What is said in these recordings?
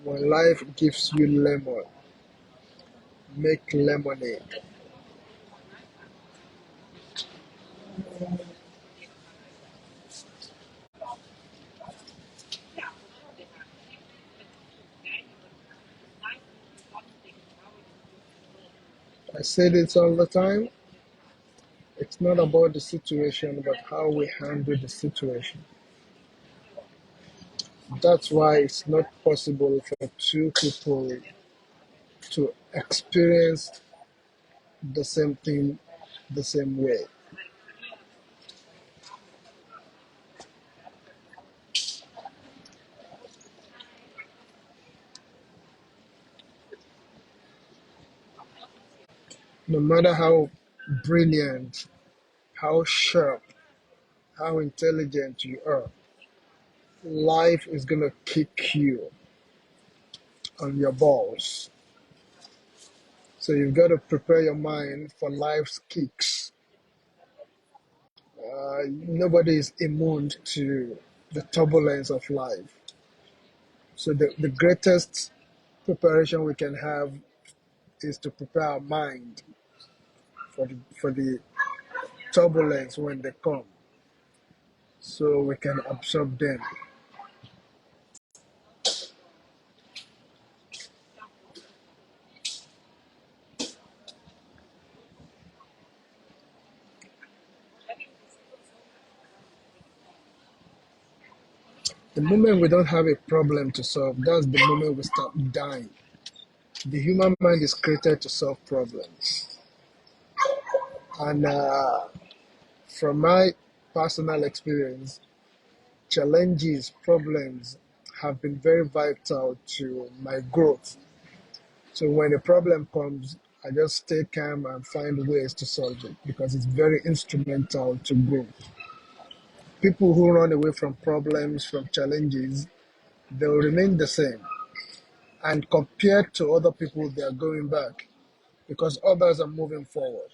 When life gives you lemon, make lemonade. I say this all the time. It's not about the situation, but how we handle the situation. That's why it's not possible for two people to experience the same thing the same way. No matter how brilliant, how sharp, how intelligent you are, life is gonna kick you on your balls. So you've got to prepare your mind for life's kicks. Nobody is immune to the turbulence of life. So the greatest preparation we can have is to prepare our mind for the turbulence when they come, so we can absorb them. The moment we don't have a problem to solve, that's the moment we start dying. The human mind is created to solve problems. And from my personal experience, challenges, problems have been very vital to my growth. So when a problem comes, I just stay calm and find ways to solve it because it's very instrumental to growth. People who run away from problems, from challenges, they'll remain the same. And compared to other people, they are going back because others are moving forward.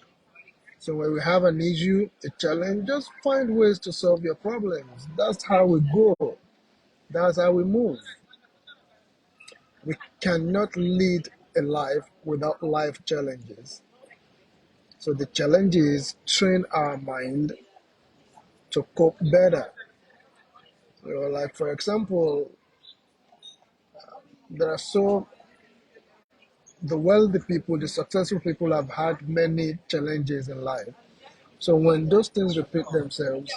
So when we have an issue, a challenge, just find ways to solve your problems. That's how we grow. That's how we move. We cannot lead a life without life challenges. So the challenges train our mind to cope better. Like for example, there are so the wealthy people, the successful people have had many challenges in life. So when those things repeat themselves,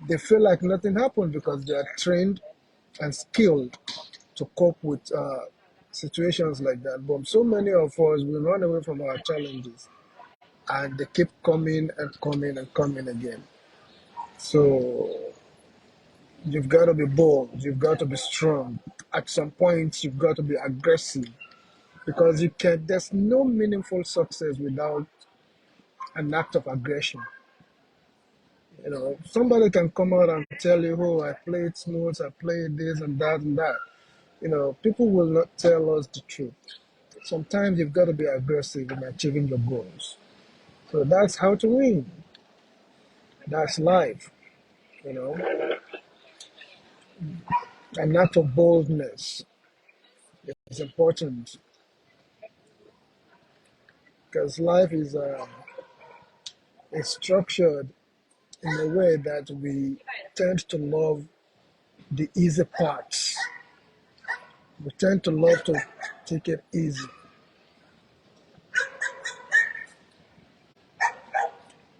they feel like nothing happened because they are trained and skilled to cope with situations like that. But so many of us, we run away from our challenges and they keep coming and coming and coming again. So you've got to be bold, you've got to be strong. At some point, you've got to be aggressive because there's no meaningful success without an act of aggression. Somebody can come out and tell you, oh, I played smooth, I played this and that and that. People will not tell us the truth. Sometimes you've got to be aggressive in achieving your goals. So that's how to win. That's life, you know. An act of boldness is important because life is structured in a way that we tend to love the easy parts. We tend to love to take it easy.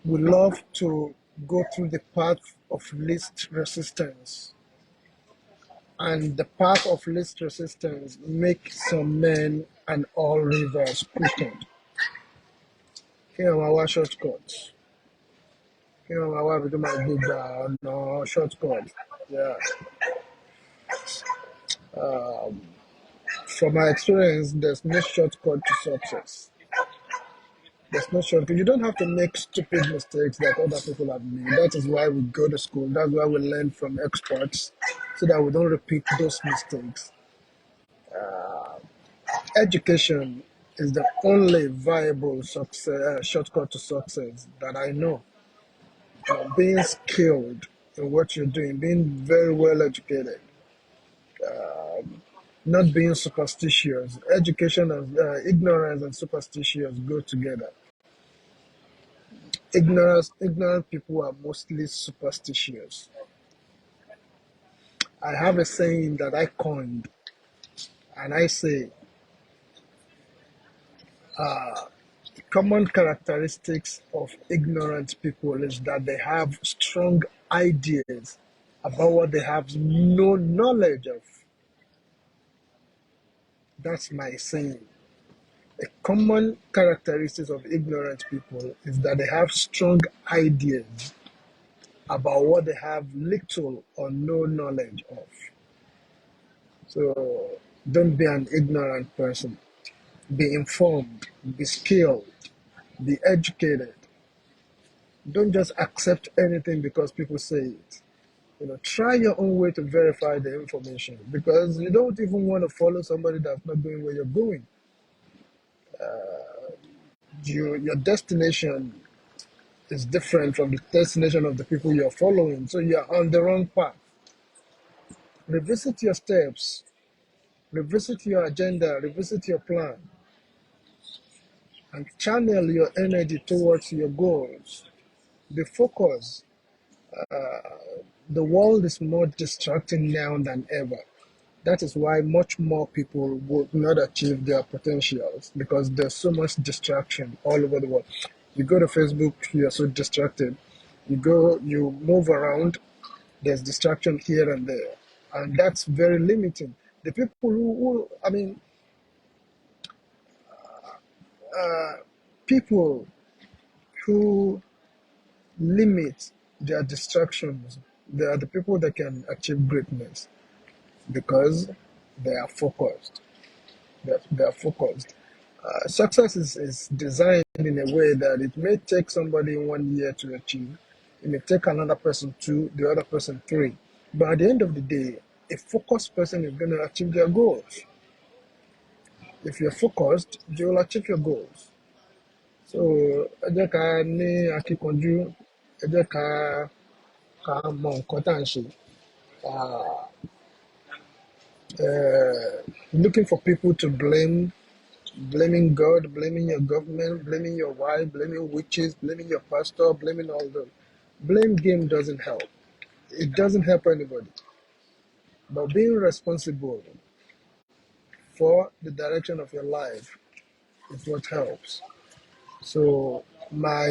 We love to go through the path of least resistance. And the path of least resistance makes some men and all rivers crooked. Here are our shortcuts. Here are our we do my big no shortcut. Yeah. From my experience, there's no shortcut to success. There's no shortcut. You don't have to make stupid mistakes like other people have made. That is why we go to school. That's why we learn from experts so that we don't repeat those mistakes. Education is the only viable shortcut to success that I know. Being skilled in what you're doing, being very well educated, not being superstitious. Education and ignorance and superstitious go together. Ignorant people are mostly superstitious. I have a saying that I coined, and I say, common characteristics of ignorant people is that they have strong ideas about what they have no knowledge of. That's my saying. A common characteristics of ignorant people is that they have strong ideas about what they have little or no knowledge of. So don't be an ignorant person. Be informed, be skilled, be educated. Don't just accept anything because people say it. Try your own way to verify the information because you don't even want to follow somebody that's not going where you're going. Your destination is different from the destination of the people you're following, so you're on the wrong path. Revisit your steps, revisit your agenda, revisit your plan, and channel your energy towards your goals. Be focused. The world is more distracting now than ever. That is why much more people would not achieve their potentials because there's so much distraction all over the world. You go to Facebook, you're so distracted. You move around, there's distraction here and there. And that's very limiting. The people people who limit their distractions, they are the people that can achieve greatness because they are focused. They're focused. Success is designed in a way that it may take somebody 1 year to achieve. It may take another person 2, the other person 3. But at the end of the day, a focused person is going to achieve their goals. If you're focused, you will achieve your goals. So, ẹ jẹ́ ká ní akíkanjú, ẹ jẹ́ ká mọ nǹkan tá à ń ṣe. Looking for people to blame, blaming God, blaming your government, blaming your wife, blaming witches, blaming your pastor, blaming all them. Blame game doesn't help. It doesn't help anybody. But being responsible for the direction of your life is what helps. So my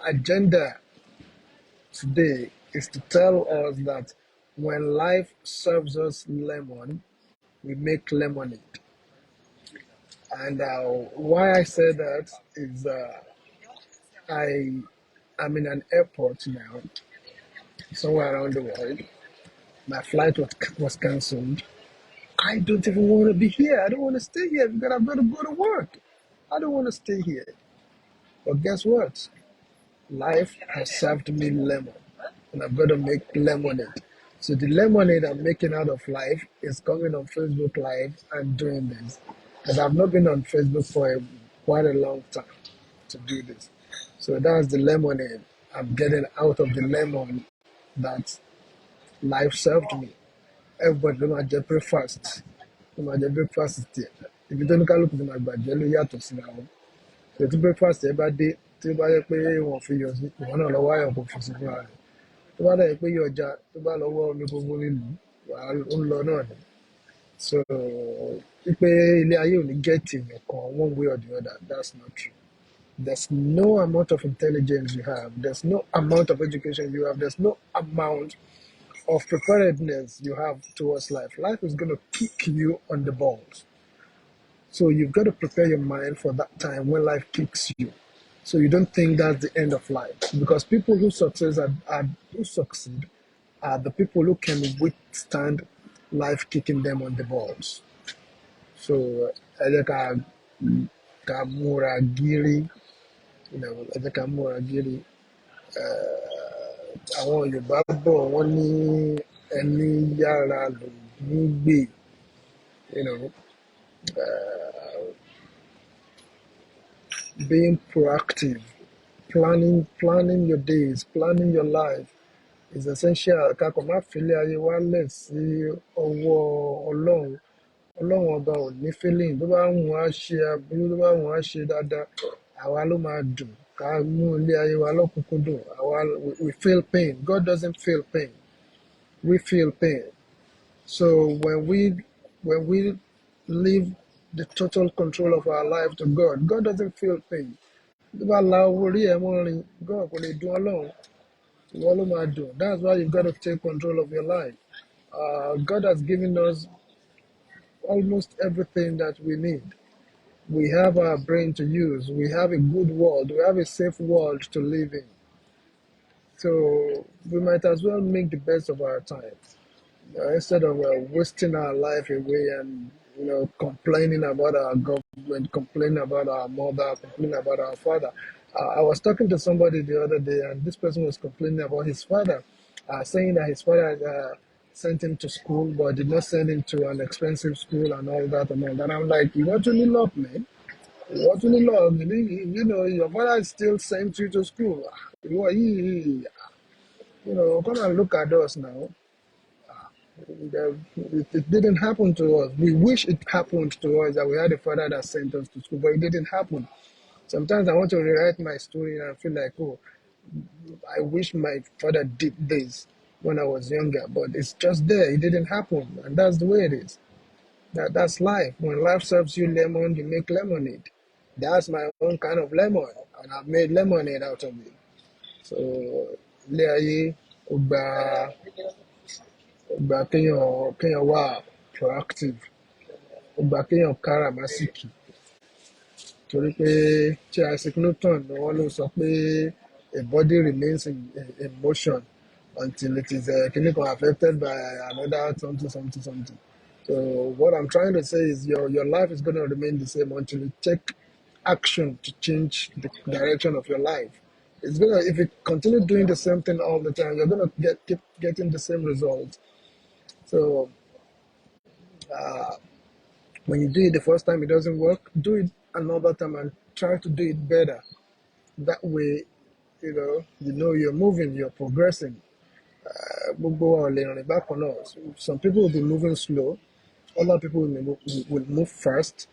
agenda today is to tell us that when life serves us lemon, we make lemonade. And why I say that is I am in an airport now, somewhere around the world. My flight was cancelled. I don't even want to be here. I don't want to stay here because I've got to go to work. I don't want to stay here. But guess what? Life has served me lemon, and I've got to make lemonade. So the lemonade I'm making out of life is coming on Facebook Live and doing this. Because I've not been on Facebook for quite a long time to do this. So that's the lemonade I'm getting out of the lemon that life served me. Everybody ló máa jẹ breakfast. Ló máa jẹ breakfast tiẹ̀. Ibi tó ní kálukú ti máa gbàjẹ́ ló yàtọ̀ síra wọn. So tí breakfast ẹ bá dé, tí ó bá yẹ pé wọ́n fi yọ sí, ìwọ náà lọ wá yọ̀ kó fi sí fúnra rẹ̀. Tó bá dẹ̀ pé yọ ọjà, tó bá lọ wọ́ omi gbogbo nílùú, wàá ó ń lọ náà ni. So wípé ilé ayé ò ní gẹ̀ẹ́tì èèyàn kan one way or the other, that's not true. There's no amount of intelligence you have. There's no amount of education you have. There's no amount of preparedness you have towards life. Life is going to kick you on the balls. So you've got to prepare your mind for that time when life kicks you. So you don't think that's the end of life. Because people who succeed are the people who can withstand life kicking them on the balls. So ẹ jẹ́ ká múra gírí, ẹ jẹ́ ká múra gírí. Àwọn Yorùbá bọ̀ wọ́n ní ẹni yára lògùn gbè. Being proactive, planning your days, planning your life is essential. Ká kàn má filé ayé wa lẹ̀ sí ọwọ́ Ọlọ́run. Ọlọ́run ọba ò ní feeling, tó bá wù wá ṣe aburú, tó bá wù wá ṣe dáadáa, àwa ló máa dùn. Ká mú ilé ayé wa lọ́kùnkúndùn. We feel pain. God doesn't feel pain. We feel pain. So when we leave the total control of our life to God, God doesn't feel pain. Tó bá la owó orí ẹ̀ mọ́ rin, God kò lè dùn Ọlọ́run. Ìwọ ló máa dùn. That's why you've got to take control of your life. God has given us almost everything that we need. We have our brain to use. We have a good world. We have a safe world to live in. So we might as well make the best of our time. Instead of wasting our life away and complaining about our government, complaining about our mother, complaining about our father. I was talking to somebody the other day, and this person was complaining about his father, saying that his father had, sent him to school, but did not send him to an expensive school and all that and all that. I'm like, you want to live up, man? You want to live up? Your father still sent you to school. Come and look at us now. It didn't happen to us. We wish it happened to us, that we had a father that sent us to school, but it didn't happen. Sometimes I want to rewrite my story and I feel like, oh, I wish my father did this when I was younger, but it's just there. It didn't happen, and that's the way it is. That's life. When life serves you lemon, you make lemonade. That's my own kind of lemon, and I've made lemonade out of it. So, ilé ayé, ó gba kéèyàn wà proactive, ó gba kéèyàn káràmásìkì, torí pé tí Isaac Newton ni wọ́n ló sọ pé a body remains in motion until it is affected by another something something something. So what I'm trying to say is your life is going to remain the same until you take action to change the direction of your life. If you continue doing the same thing all the time, you're gonna keep getting the same results. So when you do it the first time it doesn't work, do it another time and try to do it better. That way, you're moving, you're progressing. Some people will be moving slow, other people will move fast.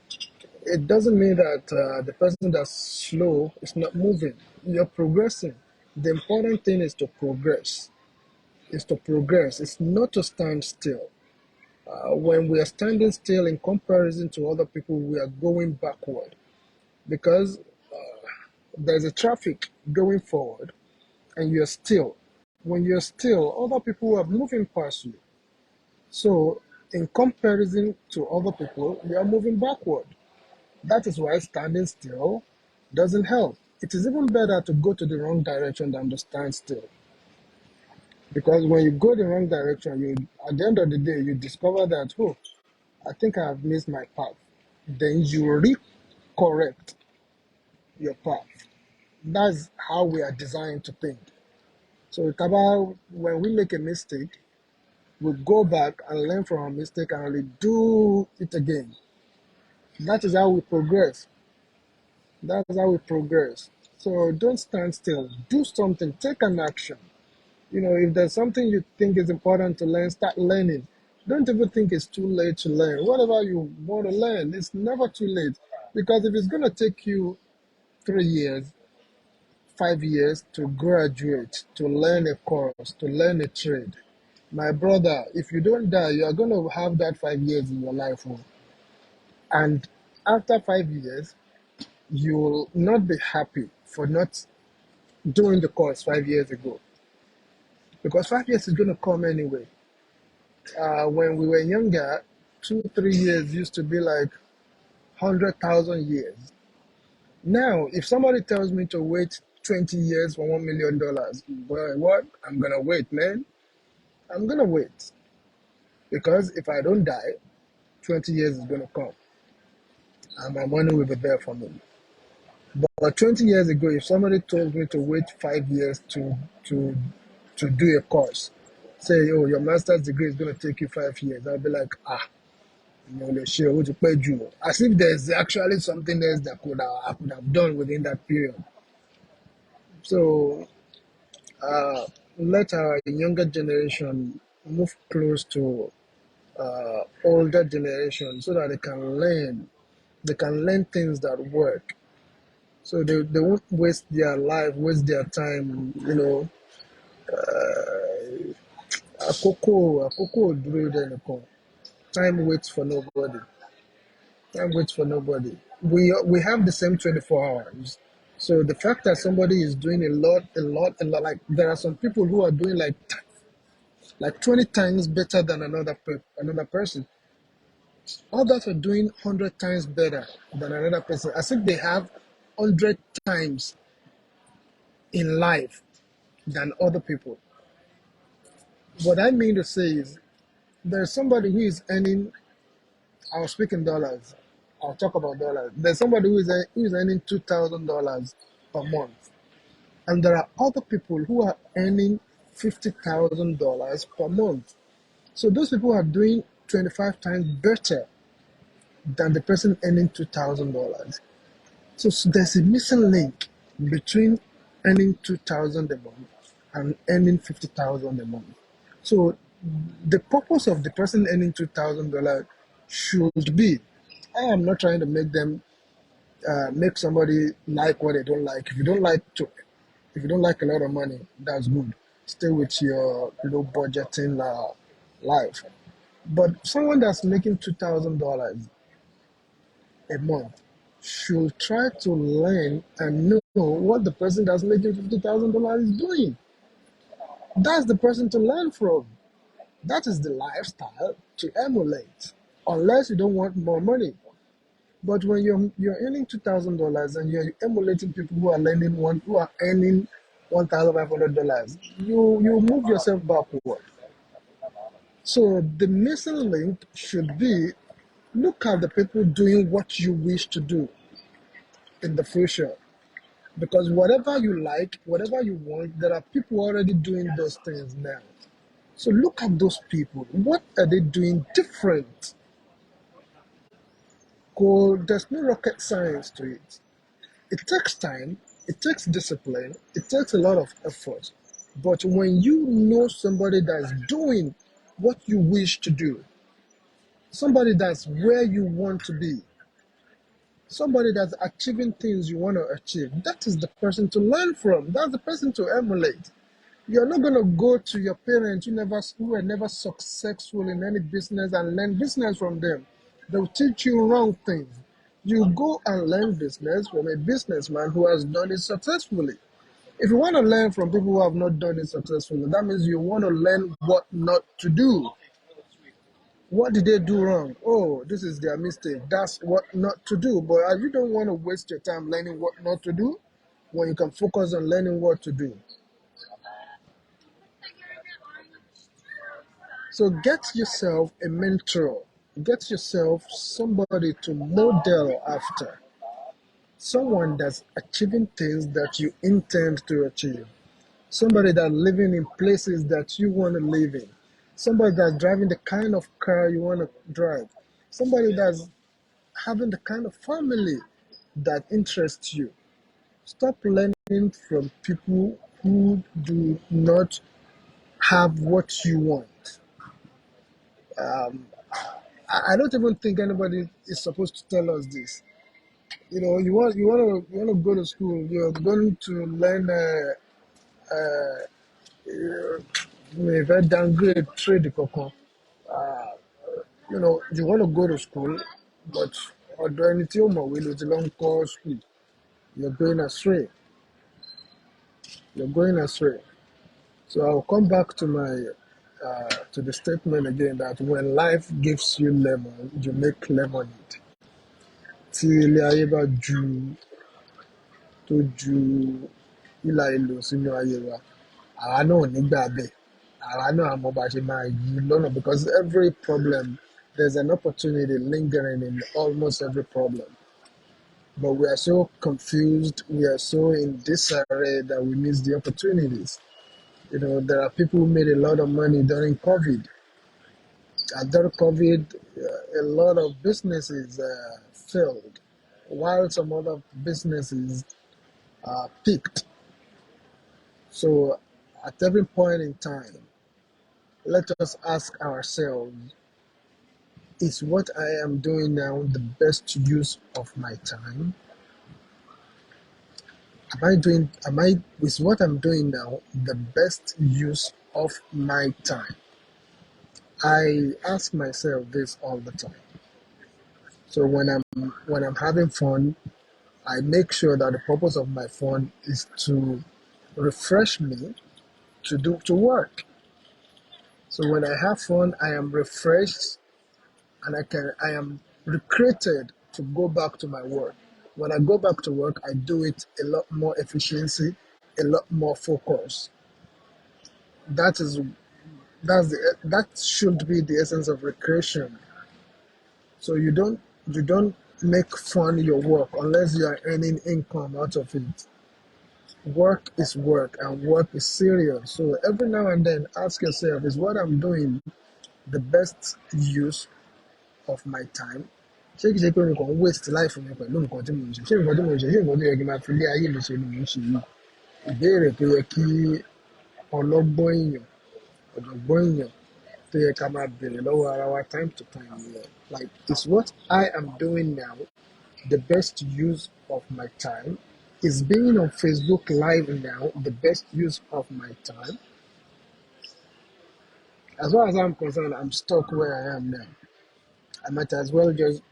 It doesn't mean that the person that's slow is not moving. You're progressing. The important thing is to progress. It's not to stand still. When we are standing still in comparison to other people, we are going backward, because there's a traffic going forward and you're still. When you're still, other people are moving past you. So, in comparison to other people, you are moving backward. That is why standing still doesn't help. It is even better to go to the wrong direction than to stand still. Because when you go the wrong direction, at the end of the day, you discover that, oh, I think I have missed my path. Then you recorrect your path. That's how we are designed to think. So when we make a mistake, we go back and learn from our mistake and really do it again. That is how we progress. So don't stand still. Do something. Take an action. If there's something you think is important to learn, start learning. Don't ever think it's too late to learn. Whatever you want to learn, it's never too late. Because if it's going to take you 3 years, 5 years to graduate, to learn a course, to learn a trade, my brother, if you don't die, you are going to have that 5 years in your life. And after 5 years, you will not be happy for not doing the course 5 years ago. Because 5 years is going to come anyway. When we were younger, 2-3 years used to be like 100,000 years. Now, if somebody tells me to wait 20 years for $1 million, boy, what? I'm going to wait, man. I'm going to wait. Because if I don't die, 20 years is going to come. And my money will be there for me. But 20 years ago, if somebody told me to wait 5 years to do a course, say, oh, your master's degree is going to take you 5 years, I'll be like, as if there's actually something else that I could have done within that period. So uh, let our younger generation move close to older generation so that they can learn things that work. So they won't waste their life, waste their time, you know. Akoko ò dúró dè nìkan. Time waits for nobody. Time waits for nobody. We have the same 24 hours. So the fact that somebody is doing a lot, like there are some people who are doing like 20 times better than another person. Others are doing 100 times better than another person. As if they have 100 times in life than other people. What I mean to say is there's somebody who is earning, I'll speak in dollars. I'll talk about dollars. There's somebody who is earning $2,000 per month. And there are other people who are earning $50,000 per month. So those people are doing 25 times better than the person earning $2,000. So there's a missing link between earning 2,000 a month and earning 50,000 a month. So the purpose of the person earning $2,000 should be, I am not trying to make somebody like what they don't like. If you don't like a lot of money, that's good. Stay with your low budgeting life. But someone that's making $2,000 a month should try to learn and know what the person that's making $50,000 is doing. That's the person to learn from. That is the lifestyle to emulate, unless you don't want more money. But when you're earning $2,000 and you're emulating people who are earning $1,500, you move yourself backward. So the missing link should be look at the people doing what you wish to do in the future. Because whatever you like, whatever you want, there are people already doing those things now. So look at those people. What are they doing different? There's no rocket science to it. It takes time, it takes discipline, it takes a lot of effort. But when you know somebody that's doing what you wish to do, somebody that's where you want to be, somebody that's achieving things you want to achieve, that is the person to learn from. That's the person to emulate. You're not going to go to your parents who were never successful in any business and learn business from them. They'll teach you wrong things. You go and learn business from a businessman who has done it successfully. If you want to learn from people who have not done it successfully, that means you want to learn what not to do. What did they do wrong? Oh, this is their mistake. That's what not to do. But you don't want to waste your time learning what not to do when you can focus on learning what to do. So get yourself a mentor. Get yourself somebody to model after. Someone that's achieving things that you intend to achieve. Somebody that's living in places that you want to live in. Somebody that's driving the kind of car you want to drive. Somebody that's having the kind of family that interests you. Stop learning from people who do not have what you want. I don't even think anybody is supposed to tell us this. You know, you want to go to school. You're going to learn if I downgrade trade koko. You know, you want to go to school, but ọ̀dọ̀ ẹni tí ó mọ̀wé ló ti lọ ń kọ́ school. You're going astray. You're going astray. So I'll come back to the statement again that when life gives you lemon, you make lemonade. Tí ilé ayé bá ju ìlà ìlò sínú ayé wa, àwa náà ò ní gbà bẹ́ẹ̀. Àwa náà á mọ bá ṣe máa yí lọ́nà because every problem, there's an opportunity lingering in almost every problem. But we are so confused, we are so in disarray that we miss the opportunities. You know, there are people who made a lot of money during COVID. After COVID, a lot of businesses failed, while some other businesses peaked. So at every point in time, let us ask ourselves, is what I am doing now the best use of my time? Is what I'm doing now the best use of my time? I ask myself this all the time. So when I'm having fun, I make sure that the purpose of my fun is to refresh me to work. So when I have fun, I am refreshed and I am recreated to go back to my work. When I go back to work, I do it a lot more efficiency, a lot more focus. That is that should be the essence of recreation. So you don't make fun your work unless you are earning income out of it. Work is work and work is serious. So every now and then ask yourself, is what I'm doing the best use of my time? Ṣé kìí ṣe pé mo kàn ń waste life mi pẹ̀lú nǹkan tí mo ń ṣe? Ṣé nǹkan tí mo ń ṣe ṣé nǹkan tó yẹ kí n máa fi ilé ayé mi ṣe ni mò ń ṣe yìí? Ìbéèrè tó yẹ kí ọlọ́gbọ́n èèyàn, ọ̀jọ̀gbọ́n èèyàn tó yẹ ká máa béèrè lọ́wọ́ ara wa time to time nìyẹn. Like, is what I am doing now the best use of my time? Is being on Facebook Live now the best use of my time? As far as I'm concerned, I'm stuck where I am now. I might as well just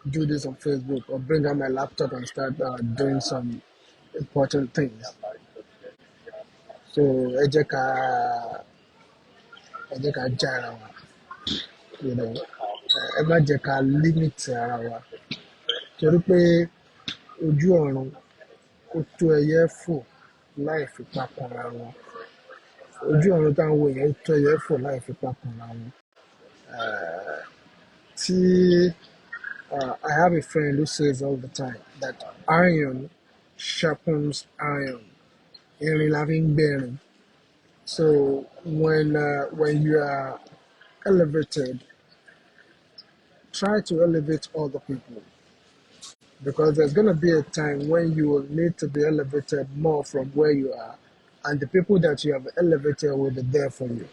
do this on Facebook or bring out my laptop and start doing some important things. So, ẹ jẹ́ ká já ara wa, you know, ẹ má jẹ́ ká limit ara wa. Torí pé ojú ọ̀run ó tó ẹyẹ fò láì fipá kanra wọn. Ojú ọ̀run táwọn wò yẹn ó tó ẹyẹ fò láì fipá kanra wọn. Tí I have a friend who says all the time that iron sharpens iron. Irin la fi ń gbẹ́rin. So when you are elevated, try to elevate other people because there's going to be a time when you will need to be elevated more from where you are, and the people that you have elevated will be there for you.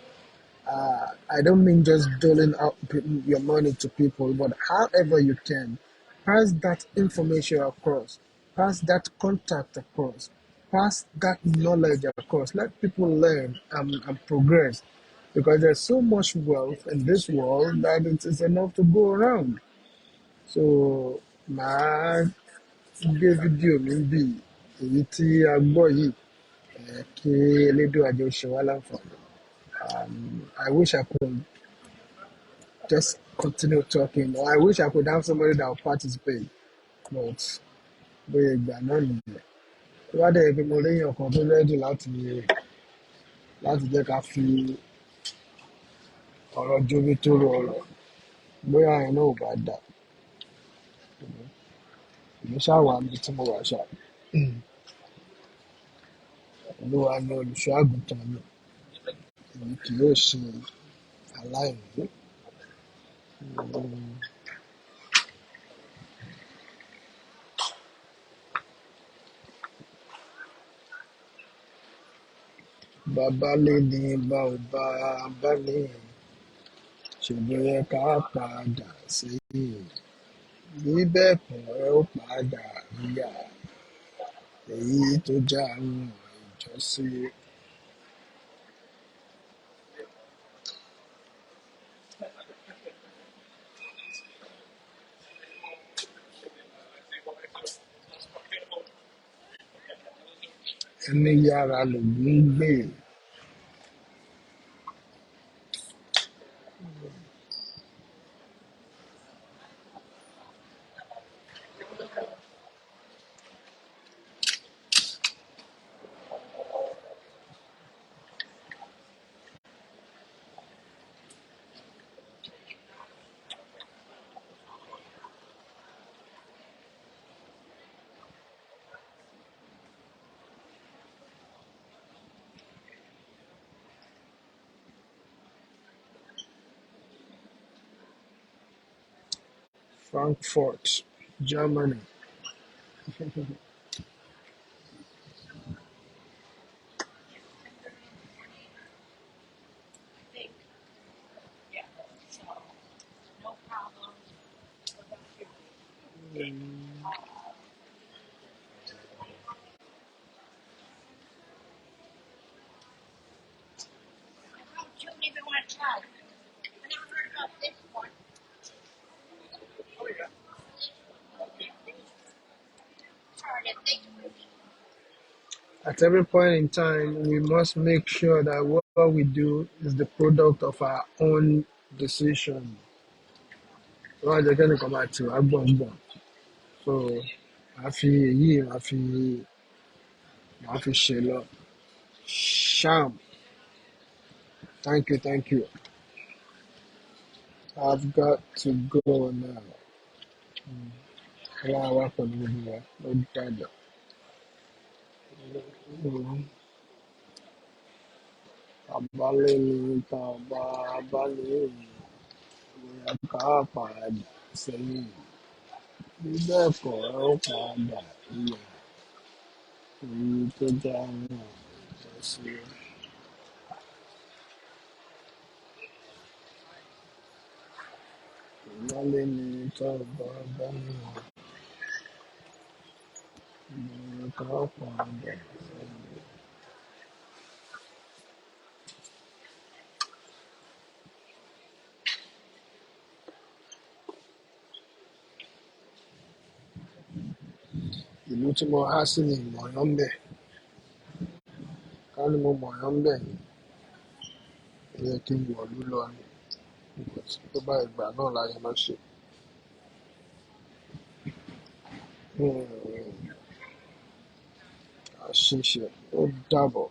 I don't mean just doling out your money to people, but however you can, pass that information across, pass that contact across, pass that knowledge across. Let people learn and progress because there's so much wealth in this world that it is enough to go around. So, màá gbé fídíò mi bí èyí tí a gbọ́ yìí kí Elédùà jẹ́ ó ṣe wá láǹfààní. I wish I could just continue talking. Or I wish I could have somebody that would participate. But bóyá ìgbà náà nìyẹn. Tó bá dẹ̀ pé mo léèyàn kan tó rẹ́dì láti jẹ́ ká fi ọ̀rọ̀ jómi tóró ọ̀rọ̀, bóyá yẹn náà ò bá dà. Èmi ṣáà wà níbi tí mo wà ṣá. Olúwa ni olùṣọ́ àgùntàn mi. Èmi kì yóò ṣe aláìní. Bàbá lé ní bá ò bá ní. Ṣùgbọ́n yẹ ká padà sẹ́yìn. Bí bẹ́ẹ̀ kọ́ ẹ ó padà ríyà. Èyí tó já àwọn ìjọsí. Ẹni yára lògún gbè. Frankfurt, Germany. At every point in time, we must make sure that what we do is the product of our own decision. Wọ́n á jẹ́ kẹ́nìkan máa tì wá gbọ̀ngbọ̀n. So, màá fi èyí, màá fi ṣe lọ. Sham, thank you, thank you. I've got to go now. Ọlọ́run á wà pẹ̀lú gbogbo wa, ó dàgbà. Abálé ni tàbá abálé bóyá ká padà sẹ́yìn. Bí bẹ́ẹ̀ kọ́, ẹ ó padà ìyà èyí tó já náà lọ sí. Abálé ni tàbá abálé bóyá ká padà sẹ́yìn. Ìlú tí mo há sí ni Ìmọ̀yán ń bẹ̀. Ká ní mo mọ̀yán ń bẹ̀ ni, ó yẹ kí n wọ̀lú lọ ni. Tó bá ìgbà náà láyé máa ṣe. Àṣìṣe ó dàbọ̀.